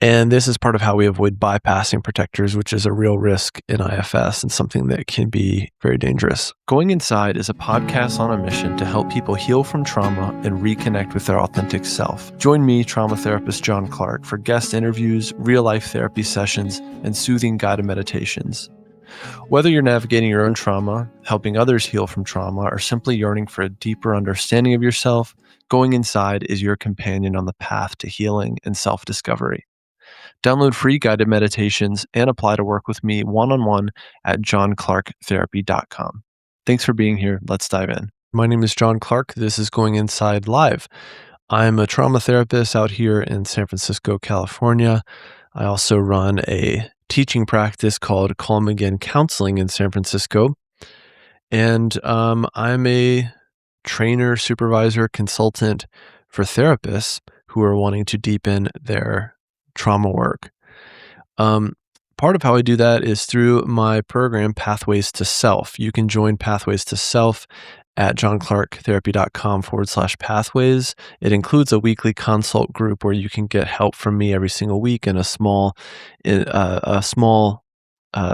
And this is part of how we avoid bypassing protectors, which is a real risk in IFS and something that can be very dangerous. Going Inside is a podcast on a mission to help people heal from trauma and reconnect with their authentic self. Join me, trauma therapist John Clarke, for guest interviews, real-life therapy sessions, and soothing guided meditations. Whether you're navigating your own trauma, helping others heal from trauma, or simply yearning for a deeper understanding of yourself, Going Inside is your companion on the path to healing and self-discovery. Download free guided meditations and apply to work with me one-on-one at johnclarketherapy.com. Thanks for being here. Let's dive in. My name is John Clarke. This is Going Inside Live. I'm a trauma therapist out here in San Francisco, California. I also run a teaching practice called Calm Again Counseling in San Francisco. And I'm a trainer, supervisor, consultant for therapists who are wanting to deepen their trauma work. Part of how I do that is through my program, Pathways to Self. You can join Pathways to Self at johnclarketherapy.com/pathways. It includes a weekly consult group where you can get help from me every single week in a small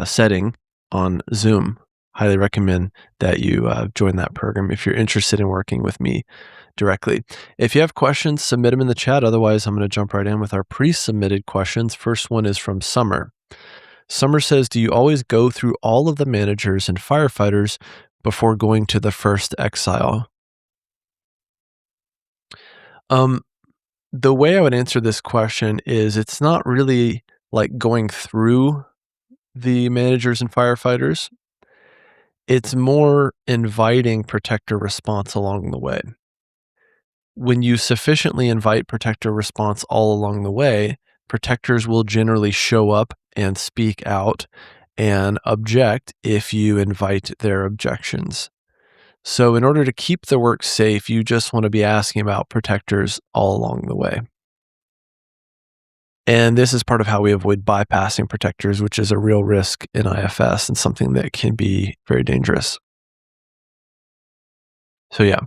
setting on Zoom. Highly recommend that you join that program if you're interested in working with me directly. If you have questions, submit them in the chat. Otherwise, I'm going to jump right in with our pre-submitted questions. First one is from Summer. Summer says, do you always go through all of the managers and firefighters before going to the first exile? The way I would answer this question is it's not really like going through the managers and firefighters. It's more inviting protector response along the way. When you sufficiently invite protector response all along the way, protectors will generally show up and speak out and object if you invite their objections. So in order to keep the work safe, you just want to be asking about protectors all along the way. And this is part of how we avoid bypassing protectors, which is a real risk in IFS and something that can be very dangerous. So yeah,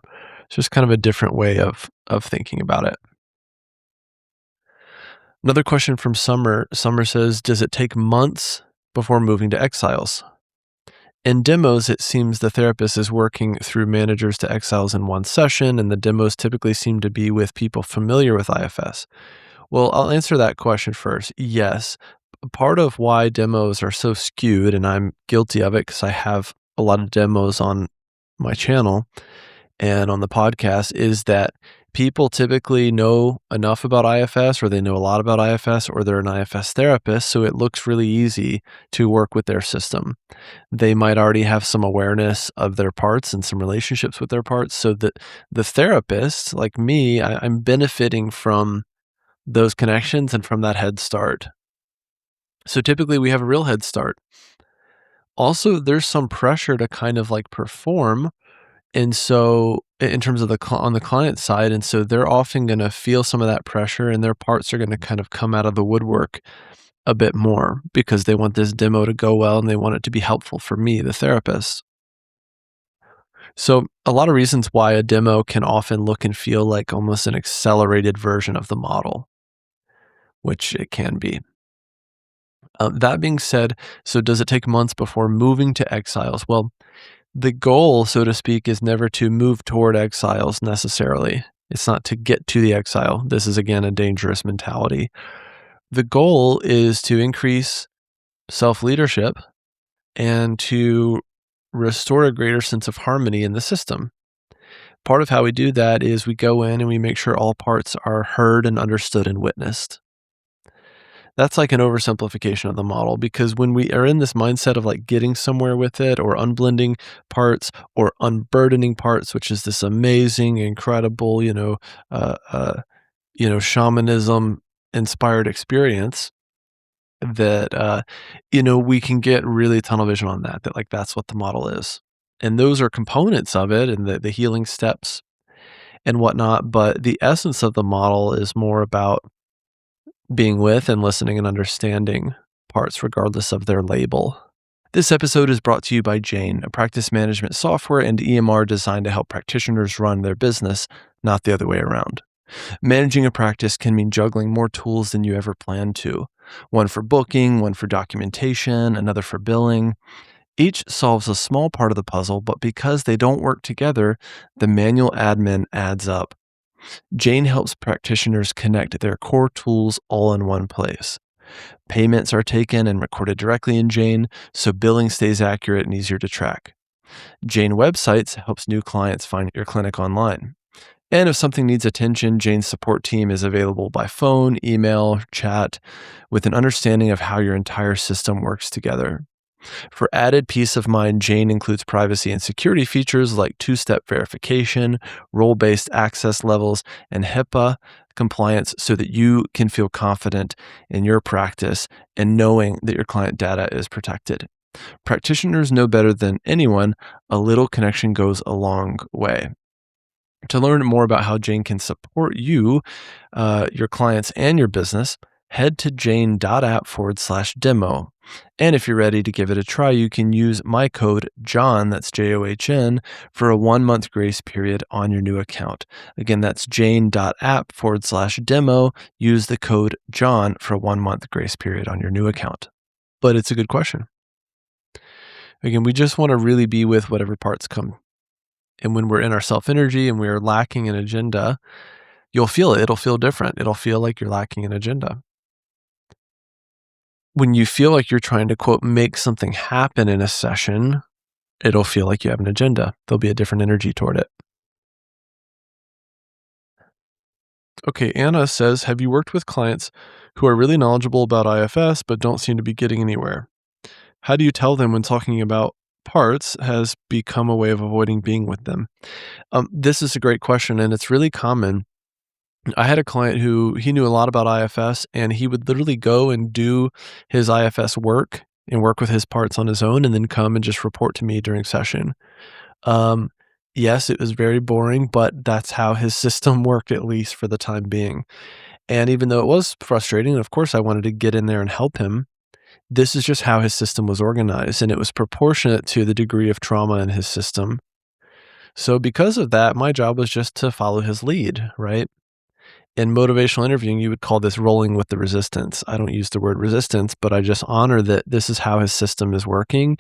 it's just kind of a different way of thinking about it. Another question from Summer. Summer says, does it take months before moving to exiles? In demos, it seems the therapist is working through managers to exiles in one session, and the demos typically seem to be with people familiar with IFS. Well, I'll answer that question first. Yes, part of why demos are so skewed, and I'm guilty of it because I have a lot of demos on my channel and on the podcast, is that people typically know enough about IFS, or they know a lot about IFS, or they're an IFS therapist, so it looks really easy to work with their system. They might already have some awareness of their parts and some relationships with their parts, so that the therapist, like me, I'm benefiting from those connections and from that head start. So typically we have a real head start. Also, there's some pressure to kind of like perform. And so in terms of on the client side, and so they're often going to feel some of that pressure, and their parts are going to kind of come out of the woodwork a bit more because they want this demo to go well and they want it to be helpful for me, the therapist. So a lot of reasons why a demo can often look and feel like almost an accelerated version of the model, which it can be. That being said, so does it take months before moving to exiles? Well, the goal, so to speak, is never to move toward exiles necessarily. It's not to get to the exile. This is, again, a dangerous mentality. The goal is to increase self-leadership and to restore a greater sense of harmony in the system. Part of how we do that is we go in and we make sure all parts are heard and understood and witnessed. That's like an oversimplification of the model, because when we are in this mindset of like getting somewhere with it, or unblending parts, or unburdening parts, which is this amazing, incredible, shamanism inspired experience that, we can get really tunnel vision on that like that's what the model is. And those are components of it and the healing steps and whatnot. But the essence of the model is more about being with and listening and understanding parts regardless of their label. This episode is brought to you by Jane, a practice management software and EMR designed to help practitioners run their business, not the other way around. Managing a practice can mean juggling more tools than you ever planned to. One for booking, one for documentation, another for billing. Each solves a small part of the puzzle, but because they don't work together, the manual admin adds up. Jane helps practitioners connect their core tools all in one place. Payments are taken and recorded directly in Jane, so billing stays accurate and easier to track. Jane Websites helps new clients find your clinic online. And if something needs attention, Jane's support team is available by phone, email, chat, with an understanding of how your entire system works together. For added peace of mind, Jane includes privacy and security features like two-step verification, role-based access levels, and HIPAA compliance so that you can feel confident in your practice and knowing that your client data is protected. Practitioners know better than anyone, a little connection goes a long way. To learn more about how Jane can support you, your clients, and your business, head to jane.app/demo. And if you're ready to give it a try, you can use my code JOHN, that's JOHN, for a 1-month grace period on your new account. Again, that's jane.app/demo. Use the code JOHN for a 1-month grace period on your new account. But it's a good question. Again, we just want to really be with whatever parts come. And when we're in our self-energy and we are lacking an agenda, you'll feel it. It'll feel different. It'll feel like you're lacking an agenda. When you feel like you're trying to, quote, make something happen in a session, it'll feel like you have an agenda. There'll be a different energy toward it. Okay, Anna says, have you worked with clients who are really knowledgeable about IFS but don't seem to be getting anywhere? How do you tell them when talking about parts has become a way of avoiding being with them? This is a great question, and it's really common. I had a client who he knew a lot about IFS, and he would literally go and do his IFS work and work with his parts on his own and then come and just report to me during session. Um, yes, it was very boring, but that's how his system worked, at least for the time being. And even though it was frustrating, and of course I wanted to get in there and help him, this is just how his system was organized, and it was proportionate to the degree of trauma in his system. So because of that, my job was just to follow his lead, right? In motivational interviewing, you would call this rolling with the resistance. I don't use the word resistance, but I just honor that this is how his system is working.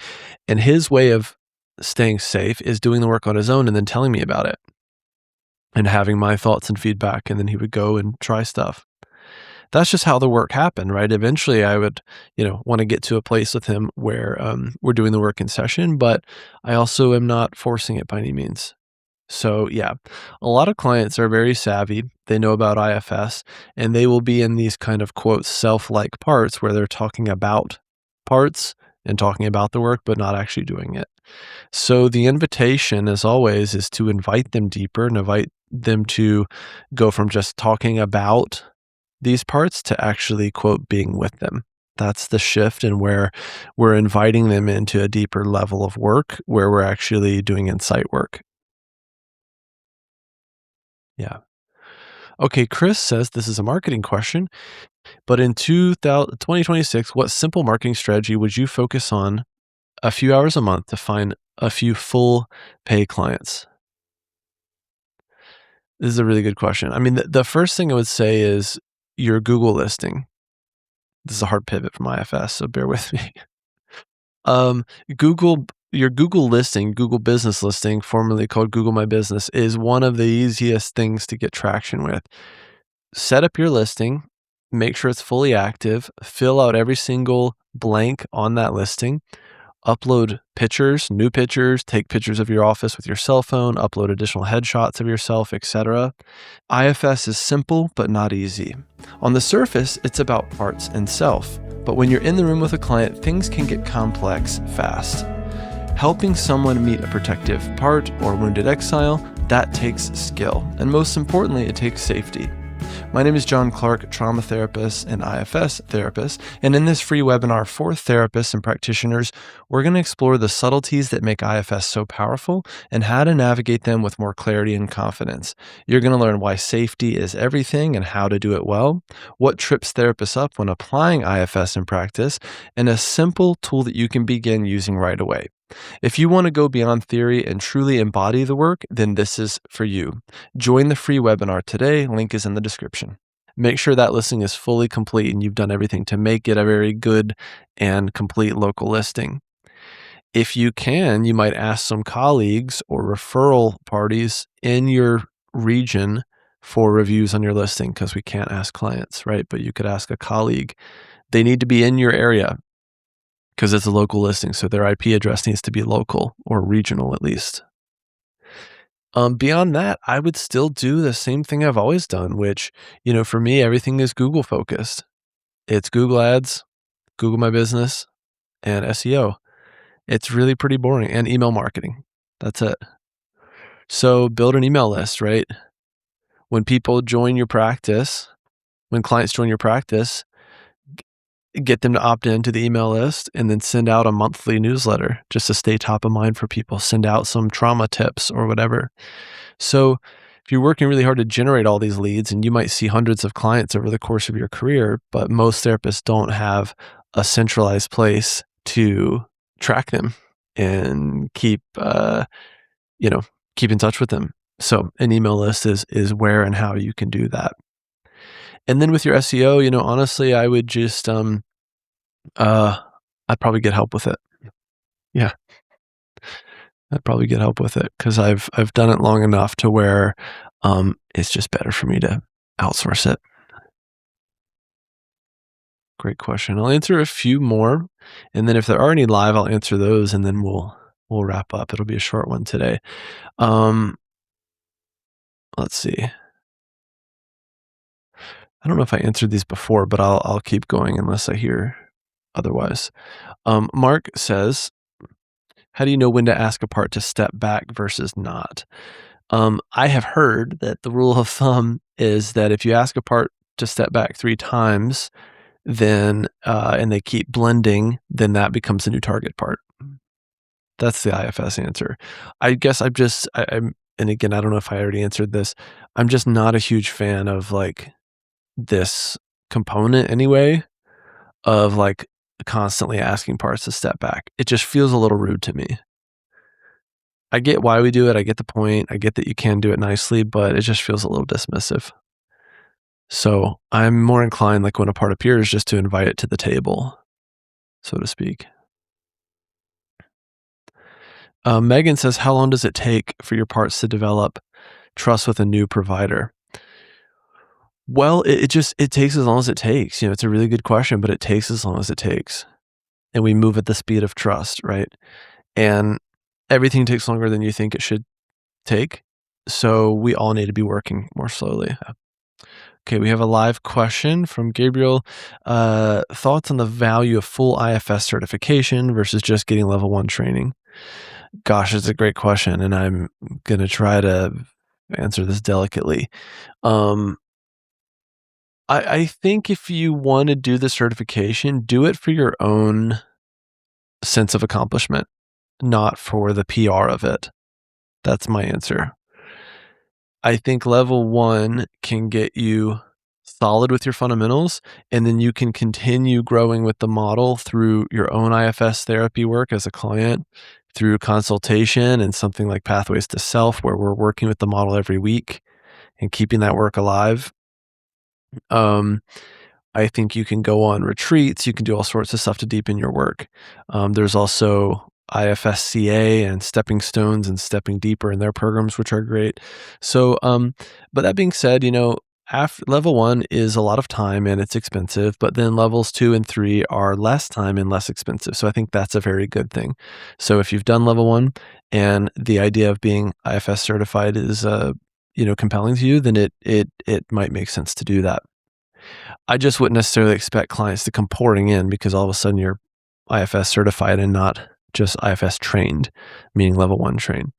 And his way of staying safe is doing the work on his own and then telling me about it and having my thoughts and feedback. And then he would go and try stuff. That's just how the work happened, right? Eventually I would, want to get to a place with him where we're doing the work in session, but I also am not forcing it by any means. So yeah, a lot of clients are very savvy. They know about IFS and they will be in these kind of, quote, self-like parts where they're talking about parts and talking about the work, but not actually doing it. So the invitation, as always, is to invite them deeper and invite them to go from just talking about these parts to actually, quote, being with them. That's the shift, and where we're inviting them into a deeper level of work where we're actually doing insight work. Yeah. Okay, Chris says this is a marketing question, but in 2026, what simple marketing strategy would you focus on a few hours a month to find a few full pay clients? This is a really good question. I mean, the first thing I would say is your Google listing. This is a hard pivot from IFS, so bear with me. Um, your Google listing, Google business listing, formerly called Google My Business, is one of the easiest things to get traction with. Set up your listing, make sure it's fully active, fill out every single blank on that listing, upload pictures, new pictures, take pictures of your office with your cell phone, upload additional headshots of yourself, etc. IFS is simple but not easy. On the surface, it's about parts and self, but when you're in the room with a client, things can get complex fast. Helping someone meet a protective part or wounded exile, that takes skill, and most importantly, it takes safety. My name is John Clarke, trauma therapist and IFS therapist, and in this free webinar for therapists and practitioners, we're going to explore the subtleties that make IFS so powerful and how to navigate them with more clarity and confidence. You're going to learn why safety is everything and how to do it well, what trips therapists up when applying IFS in practice, and a simple tool that you can begin using right away. If you want to go beyond theory and truly embody the work, then this is for you. Join the free webinar today. Link is in the description. Make sure that listing is fully complete and you've done everything to make it a very good and complete local listing. If you can, you might ask some colleagues or referral parties in your region for reviews on your listing, because we can't ask clients, right? But you could ask a colleague. They need to be in your area because it's a local listing. So their IP address needs to be local or regional at least. Beyond that, I would still do the same thing I've always done, which, for me, everything is Google focused. It's Google Ads, Google My Business, and SEO. It's really pretty boring, and email marketing. That's it. So build an email list, right? When people join your practice, when clients join your practice, get them to opt into the email list and then send out a monthly newsletter just to stay top of mind for people. Send out some trauma tips or whatever. So if you're working really hard to generate all these leads, and you might see hundreds of clients over the course of your career, but most therapists don't have a centralized place to track them and keep in touch with them. So an email list is where and how you can do that. And then with your SEO, honestly, I would just I'd probably get help with it. Yeah, I'd probably get help with it because I've done it long enough to where it's just better for me to outsource it. Great question. I'll answer a few more, and then if there are any live, I'll answer those, and then we'll wrap up. It'll be a short one today. Um, let's see. I don't know if I answered these before, but I'll keep going unless I hear otherwise. Mark says, how do you know when to ask a part to step back versus not? I have heard that the rule of thumb is that if you ask a part to step back 3 times, then and they keep blending, then that becomes a new target part. That's the IFS answer. I guess I'm and again, I don't know if I already answered this. I'm just not a huge fan of like this component anyway of like constantly asking parts to step back. It just feels a little rude to me. I get why we do it. I get the point. I get that you can do it nicely, but it just feels a little dismissive. So I'm more inclined, like when a part appears, just to invite it to the table, so to speak. Megan says, how long does it take for your parts to develop trust with a new provider? Well, it takes as long as it takes. It's a really good question, but it takes as long as it takes. And we move at the speed of trust, right? And everything takes longer than you think it should take. So we all need to be working more slowly. Okay, we have a live question from Gabriel. Thoughts on the value of full IFS certification versus just getting level 1 training? Gosh, it's a great question, and I'm going to try to answer this delicately. I think if you want to do the certification, do it for your own sense of accomplishment, not for the PR of it. That's my answer. I think level 1 can get you solid with your fundamentals, and then you can continue growing with the model through your own IFS therapy work as a client, through consultation and something like Pathways to Self, where we're working with the model every week and keeping that work alive. I think you can go on retreats. You can do all sorts of stuff to deepen your work. There's also IFSCA and Stepping Stones and Stepping Deeper in their programs, which are great. So, but that being said, level 1 is a lot of time and it's expensive, but then levels 2 and 3 are less time and less expensive. So I think that's a very good thing. So if you've done level 1 and the idea of being IFS certified is, compelling to you, then it might make sense to do that. I just wouldn't necessarily expect clients to come pouring in because all of a sudden you're IFS certified and not just IFS trained, meaning level 1 trained.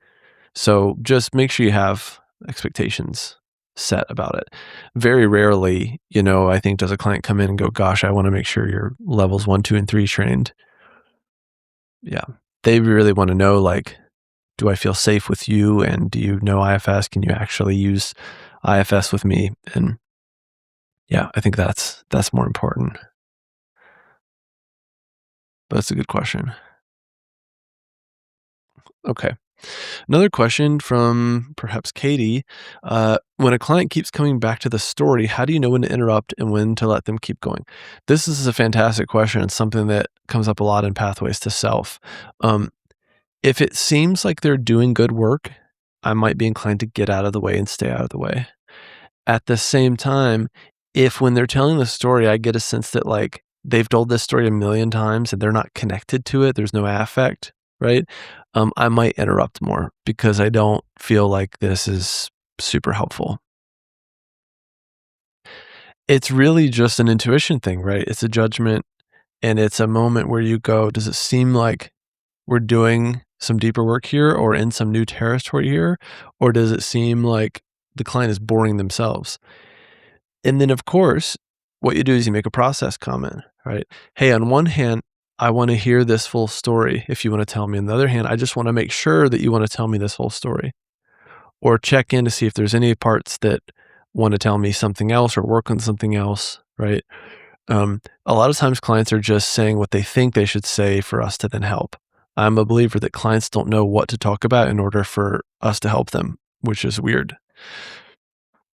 So just make sure you have expectations set about it. Very rarely, I think does a client come in and go, gosh, I want to make sure you're levels 1, 2, and 3 trained. Yeah. They really want to know, like, do I feel safe with you? And do you know IFS? Can you actually use IFS with me? And yeah, I think that's more important. But that's a good question. Okay. Another question from perhaps Katie. When a client keeps coming back to the story, how do you know when to interrupt and when to let them keep going? This is a fantastic question. It's something that comes up a lot in Pathways to Self. Um, if it seems like they're doing good work, I might be inclined to get out of the way and stay out of the way. At the same time, if when they're telling the story, I get a sense that, like, they've told this story a million times and they're not connected to it, there's no affect, right? I might interrupt more because I don't feel like this is super helpful. It's really just an intuition thing, right? It's a judgment, and it's a moment where you go, "Does it seem like we're doing some deeper work here or in some new territory here? Or does it seem like the client is boring themselves?" And then, of course, what you do is you make a process comment, right? Hey, on one hand, I want to hear this full story if you want to tell me. On the other hand, I just want to make sure that you want to tell me this whole story, or check in to see if there's any parts that want to tell me something else or work on something else, right? A lot of times clients are just saying what they think they should say for us to then help. I'm a believer that clients don't know what to talk about in order for us to help them, which is weird.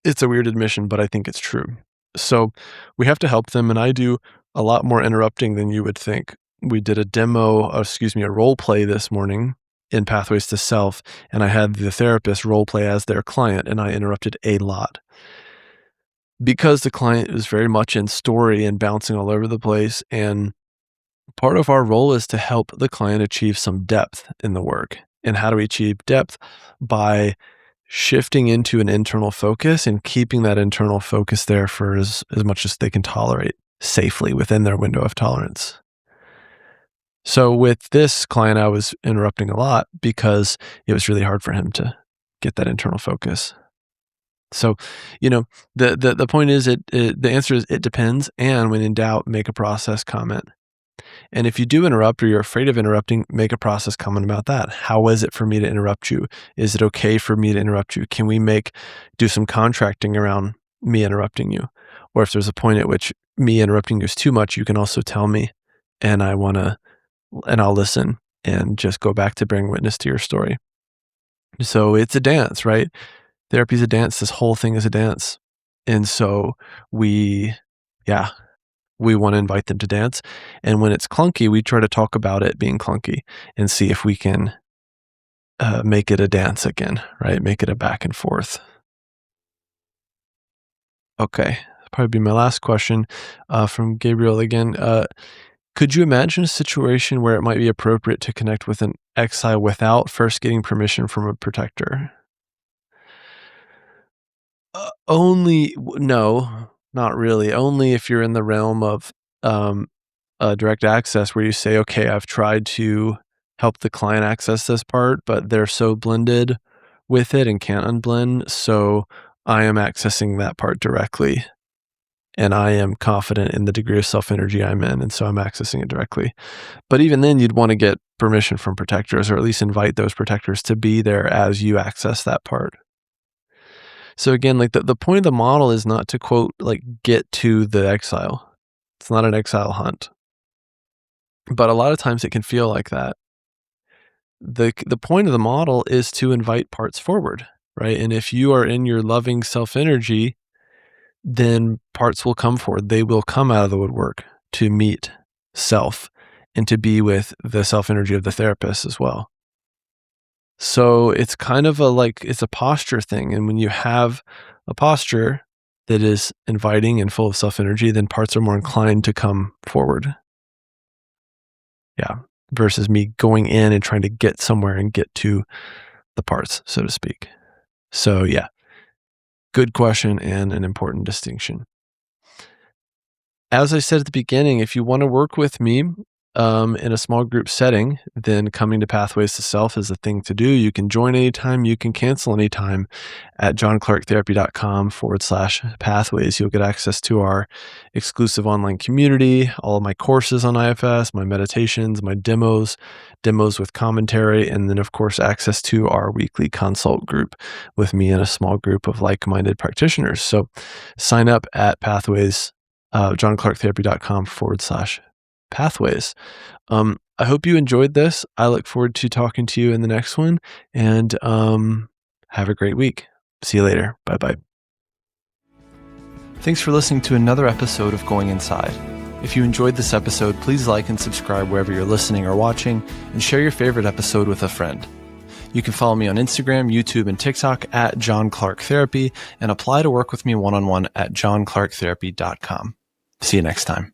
It's a weird admission, but I think it's true. So we have to help them, and I do a lot more interrupting than you would think. We did a demo, excuse me, a role play this morning in Pathways to Self, and I had the therapist role play as their client, and I interrupted a lot because the client is very much in story and bouncing all over the place. And part of our role is to help the client achieve some depth in the work. And how do we achieve depth? By shifting into an internal focus and keeping that internal focus there for as much as they can tolerate safely within their window of tolerance. So with this client, I was interrupting a lot because it was really hard for him to get that internal focus. So, you know, the point is the answer is it depends. And when in doubt, make a process comment. And if you do interrupt or you're afraid of interrupting, make a process comment about that. How is it for me to interrupt you? Is it okay for me to interrupt you? Can we do some contracting around me interrupting you? Or if there's a point at which me interrupting you is too much, you can also tell me and and I'll listen and just go back to bearing witness to your story. So it's a dance, right? Therapy's a dance. This whole thing is a dance. And so we, yeah, we want to invite them to dance. And when it's clunky, we try to talk about it being clunky and see if we can make it a dance again, right? Make it a back and forth. Okay. Probably be my last question from Gabriel again. Could you imagine a situation where it might be appropriate to connect with an exile without first getting permission from a protector? No, not really. Only if you're in the realm of um, direct access where you say, okay, I've tried to help the client access this part, but they're so blended with it and can't unblend. So I am accessing that part directly. And I am confident in the degree of self energy I'm in. And so I'm accessing it directly. But even then, you'd want to get permission from protectors or at least invite those protectors to be there as you access that part. So again, like the point of the model is not to quote, like, get to the exile. It's not an exile hunt. But a lot of times it can feel like that. The point of the model is to invite parts forward, right? And if you are in your loving self energy, then parts will come forward. They will come out of the woodwork to meet self and to be with the self energy of the therapist as well. So it's kind of it's a posture thing. And when you have a posture that is inviting and full of self energy, then parts are more inclined to come forward. Yeah. Versus me going in and trying to get somewhere and get to the parts, so to speak. So yeah, good question and an important distinction. As I said at the beginning, if you want to work with me in a small group setting, then coming to Pathways to Self is the thing to do. You can join anytime, you can cancel anytime at johnclarketherapy.com/pathways. You'll get access to our exclusive online community, all of my courses on IFS, my meditations, my demos with commentary, and then, of course, access to our weekly consult group with me and a small group of like-minded practitioners. So sign up at Pathways johnclarketherapy.com/pathways. I hope you enjoyed this. I look forward to talking to you in the next one, and have a great week. See you later. Bye-bye. Thanks for listening to another episode of Going Inside. If you enjoyed this episode, please like and subscribe wherever you're listening or watching, and share your favorite episode with a friend. You can follow me on Instagram, YouTube, and TikTok at John Clarke Therapy, and apply to work with me one-on-one at johnclarketherapy.com. See you next time.